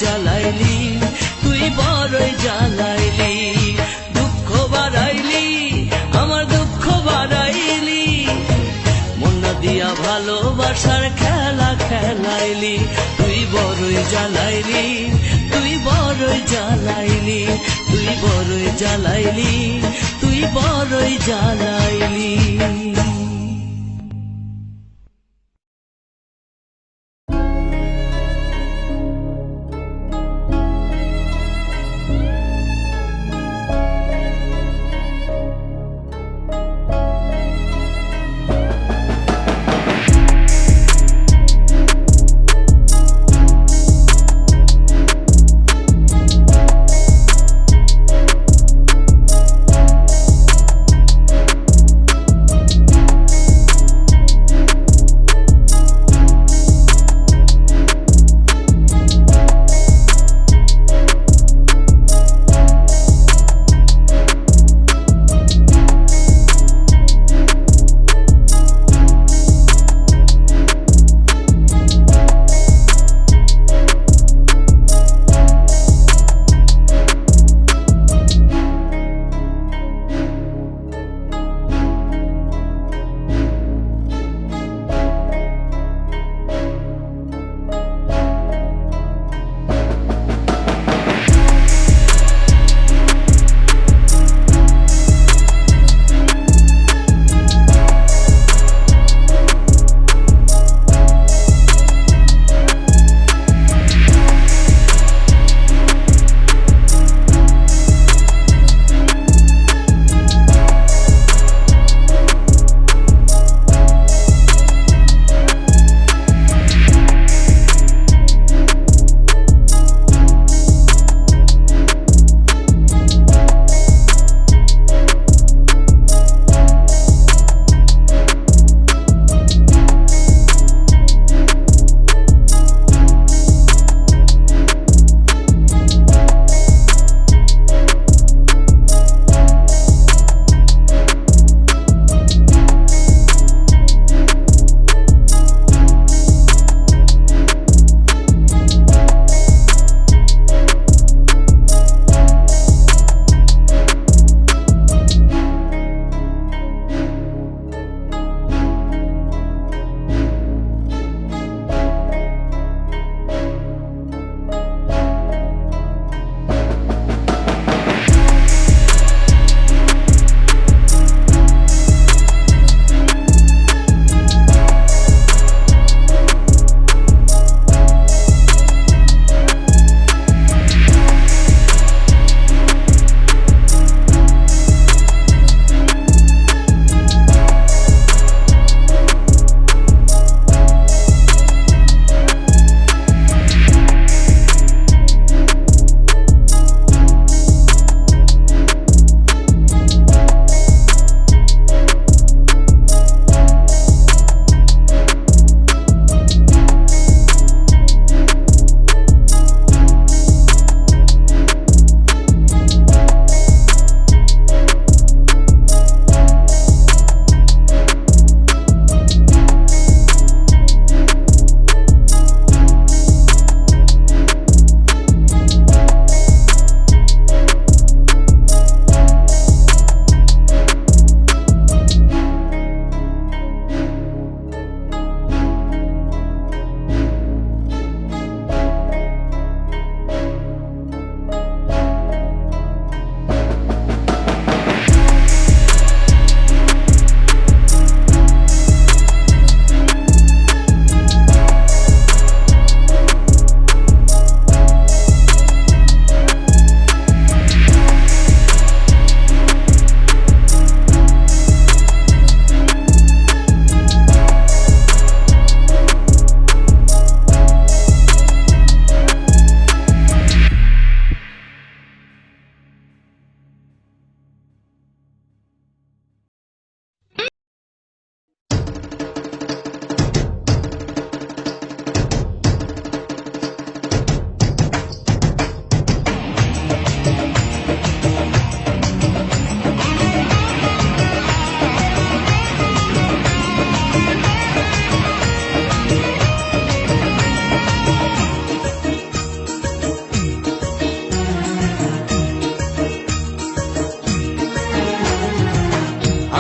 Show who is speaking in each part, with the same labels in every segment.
Speaker 1: জ্বালাইলি, তুই বড়ই জ্বালাইলি। দুঃখ বাড়াইলি, আমার দুঃখ বাড়াইলি, মন দিয়া ভালোবাসার খেলা খেলাইলি। তুই বড়ই জ্বালাইলি, তুই বড়ই জ্বালাইলি, তুই বড়ই জ্বালাইলি, তুই বড়ই জ্বালাইলি।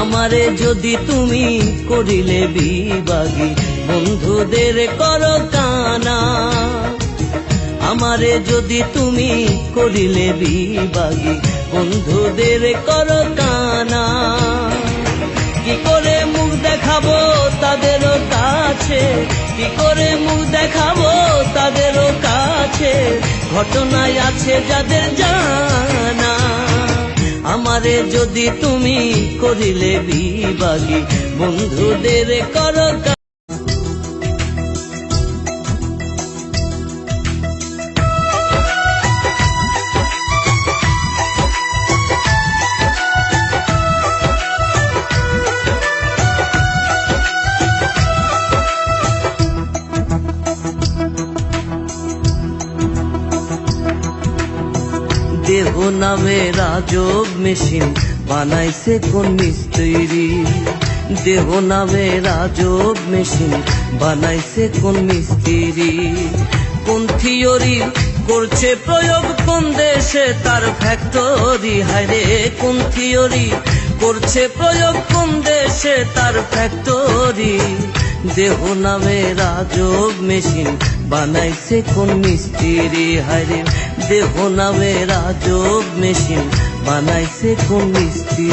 Speaker 1: আমারে যদি তুমি করিলে বিভাগী, বন্ধুদের করো কানা। আমারে যদি তুমি করিলে বিভাগী, বন্ধুদের করো কানা। কি করে মুখ দেখাবো তাদেরও কাছে, কি করে মুখ দেখাবো তাদেরও কাছে, ঘটনায় আছে যাদের জানা। আমারে যদি তুমি করিলে বিভাগী, বন্ধুদের করো কানা। দেহ নামে রাজব মেশিন বানাইছে কোন মিস্ত্রি, দেহ নামে রাজব মেশিন বানাইছে কোন মিস্ত্রি। কোন থিওরি করছে প্রয়োগ কোন দেশে তার ফ্যাক্টরি, হায়রে কোন থিওরি করছে প্রয়োগ কোন দেশে তার ফ্যাক্টরি। দেহ নামে রাজব মেশিন বানাইছে কোন মিস্ত্রি, হায়রে দেহ নামে রাজব মেশিন বানাইছে কোন মিস্ত্রি।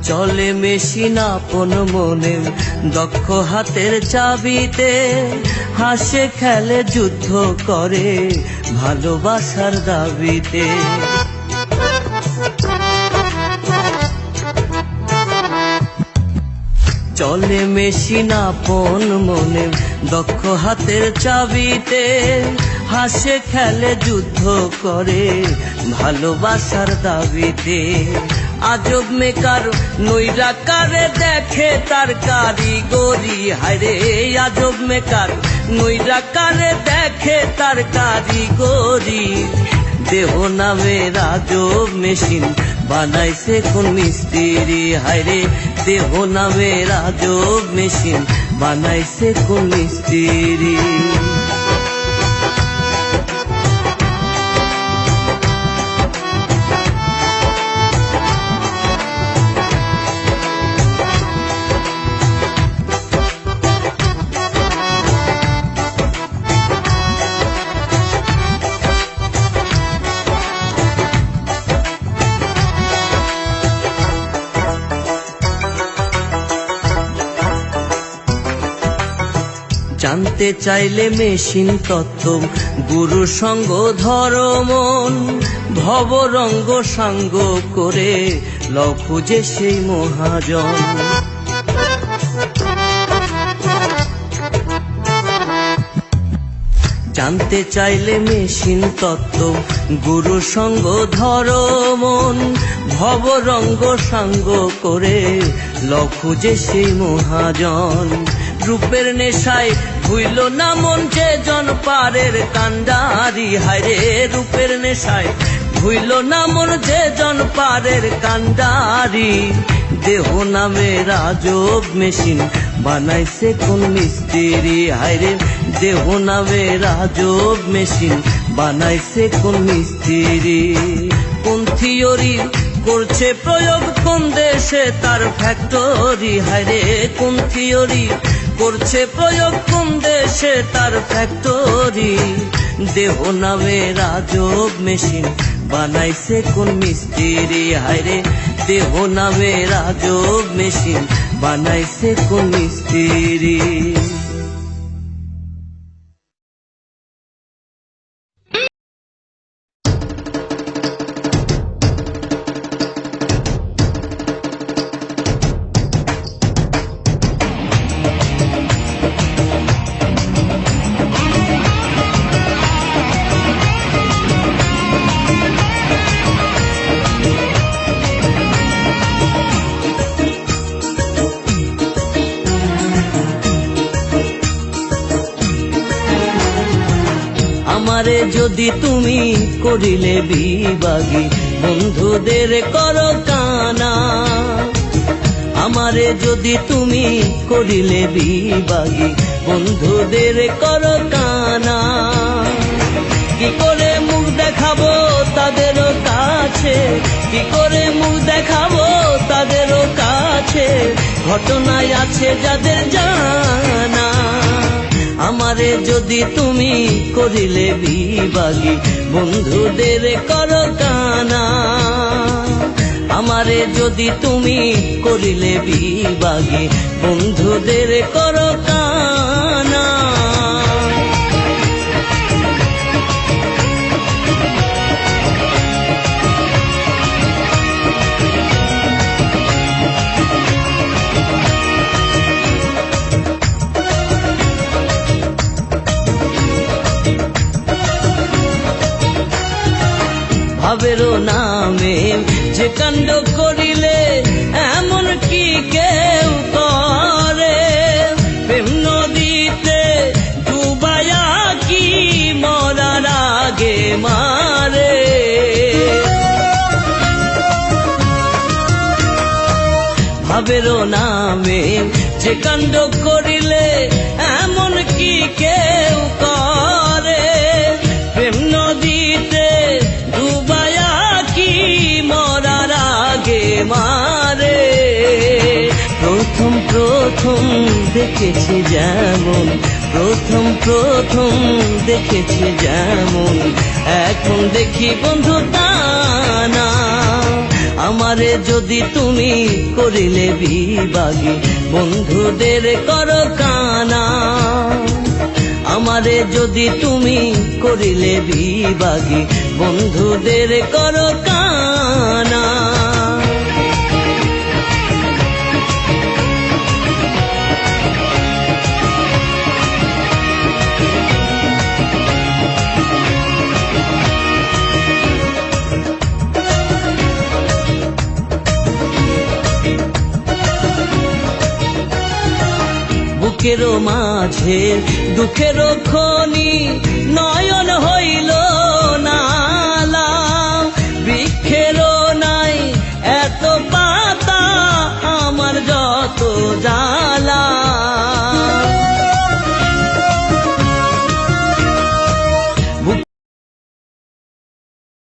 Speaker 1: চলে মেশিন আপন মনে দক্ষ হাতের চাবিতে, হাসে খেলে যুদ্ধ করে ভালোবাসার দাবিতে। চলে মেশিন আপন মনে দক্ষ হাতের চাবিতে, হাসে খেলে যুদ্ধ করে ভালোবাসার দাবিতে। আজব মেকার নৈরাকারে দেখে তার কারিগরি, হায়রে আজব মেকার নৈরাকারে দেখে তার কারিগরি। দেহ নামে রাজব মেশিন বানাইছে কোন মিস্ত্রি, হায়রে দেহ নামে রাজব মেশিন বানাইছে কোন মিস্ত্রি। জানতে চাইলে মেশিন তত্ত্ব গুরু সঙ্গ ধর্মন, ভবরঙ্গ সাঙ্গ করে লও খুঁজে সেই মহাজন। জানতে চাইলে মেশিন তত্ত্ব গুরু সঙ্গ ধর্মন, ভবরঙ্গ সাঙ্গ করে লও খুঁজে সেই মহাজন। রূপের নেশায় ভুইল না মন যে জন পারের কান্ডারি, হায়রে রূপের নেশায় ভুইল না মন যে জন পারের কান্ডারি। দেহ নামে রাজব মেশিন বানাইছে কোন মিস্ত্রি, হায়রে দেহ নামে রাজব মেশিন বানাইছে কোন মিস্ত্রি। কোন থিওরি করছে প্রয়োগ কোন দেশে তার ফ্যাক্টরি, হায়রে কোন থিওরি করছে প্রয়োগ কোন দেশে তার ফ্যাক্টরি। দেহ নামে রাজব মেশিন বানাইছে কোন মিস্ত্রি, হায়রে দেহ নামে রাজব মেশিন বানাইছে কোন মিস্ত্রি। আমারে যদি তুমি করিলে বিভাগী, বন্ধুদের করো কানা। আমারে যদি তুমি করিলে বিভাগী, বন্ধুদের করো কানা। কি করে মুখ দেখাবো তাদেরও কাছে, কি করে মুখ দেখাবো তাদেরও কাছে, ঘটনায় আছে যাদের জানা। আমারে যদি তুমি করিলে বিভাগী, বন্ধুদের করো কানা। আমারে যদি তুমি করিলে বিভাগী, বন্ধুদের করো কানা। ভাবেরও নামে যে কাণ্ড করিলে এমন কি কেউ করে, প্রেম নদীতে ডুবায়া কি মরার আগে মারে। ভাবেরও নামে যে কাণ্ড করিলে এমন কি কেউ করে, প্রেম নদীতে ডুবায়া কি মরার আগে মারে। প্রথম প্রথম দেখেছি যেমন, প্রথম প্রথম দেখেছি যেমন, এখন দেখি বন্ধু তা না। আমারে যদি তুমি করিলে বিভাগী, বন্ধুদের করো কানা। আমারে যদি তুমি করিলে বিভাগী, বন্ধুদের করো কানা। বুকেরও মাঝে দুঃখেরও খনি, নয়ন হইল নালা। বৃক্ষেরও নাই এত পাতা, আমার যত জালা।